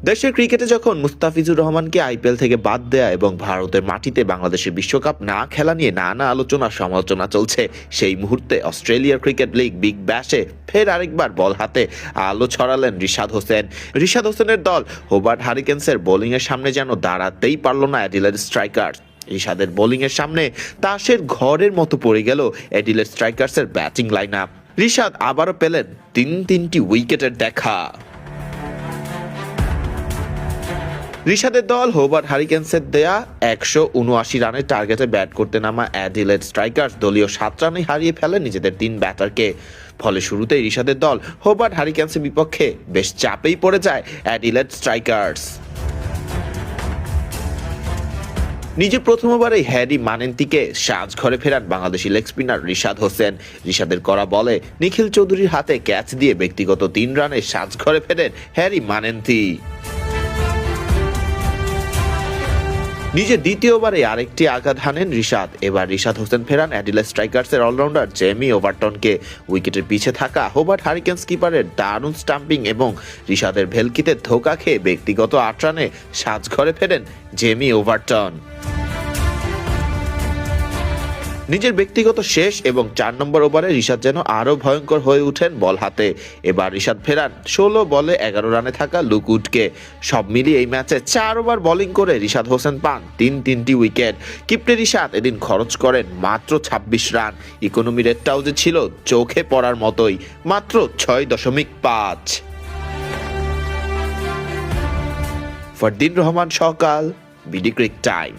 দেশের ক্রিকেটে যখন মুস্তাফিজুর রহমানকে আইপিএল থেকে বাদ দেয়া এবং ভারতের মাটিতে বাংলাদেশের বিশ্বকাপ না খেলা নিয়ে নানা আলোচনা সমালোচনা চলছে, সেই মুহূর্তে অস্ট্রেলিয়ার ক্রিকেট লিগ বিগ ব্যাশে ফের আরেকবার বল হাতে আলো ছড়ালেন রিশাদ হোসেন। রিশাদ হোসেনের দল হোবার্ট হারিকেন্সের বোলিংয়ের সামনে যেন দাঁড়াতেই পারল না অ্যাডিলেড স্ট্রাইকার্স। রিশাদের বোলিংয়ের সামনে তাসের ঘরের মতো পড়ে গেল অ্যাডিলেড স্ট্রাইকার্সের ব্যাটিং লাইন আপ। রিশাদ আবারও পেলেন তিনটি উইকেটের দেখা। রিশাদের দল হোবার্ট হারিকেন্সের দেয়া 179 রানের টার্গেটে ব্যাট করতে নামা অ্যাডিলেড স্ট্রাইকার্স দলীয় 7 রানে হারিয়ে ফেলে নিজেদের 3 ব্যাটারকে। ফলে শুরুতেই রিশাদের দল হোবার্ট হারিকেন্সের বিপক্ষে বেশ চাপেই পড়ে যায় অ্যাডিলেড স্ট্রাইকার্স। নিজে প্রথম ওভারে হ্যারি মানেন্তিকে সাজঘরে ফেরান বাংলাদেশি লেগ স্পিনার রিশাদ হোসেন। রিশাদের করা বলে নিখিল চৌধুরীর হাতে ক্যাচ দিয়ে ব্যক্তিগত 3 রানে সাজঘরে ফেরেন হ্যারি মানেন্তি। নিজের দ্বিতীয় ওভারে আরেকটি আঘাত হানেন রিশাদ। এবার রিশাদ হোসেন ফেরান অ্যাডিলেড স্ট্রাইকার্সের অলরাউন্ডার জেমি ওভারটনকে। উইকেটের পিছে থাকা হোবার্ট হারিকেন্স কিপারের দারুণ স্টাম্পিং এবং রিশাদের ভেলকিতে ধোকা খেয়ে ব্যক্তিগত 8 রানে সাজঘরে ফেরেন জেমি ওভারটন। নিজের ব্যক্তিগত শেষ এবং 4 নম্বর ওভারে রিশাদ যেন আরও ভয়ঙ্কর হয়ে উঠেন বল হাতে। এবার রিশাদ ফেরান 16 বলে 11 রানে থাকা লুকউডকে। সব মিলিয়ে এই ম্যাচে 4 ওভার বোলিং করে রিশাদ হোসেন পান তিনটি উইকেট। কিপ্টে রিশাদ এদিন খরচ করেন মাত্র 26 রান। ইকোনমি রেটটাও যে ছিল চোখে পড়ার মতোই, মাত্র 6.5। ফরদিন রহমান সকাল, বিডি ক্রিক টাইম।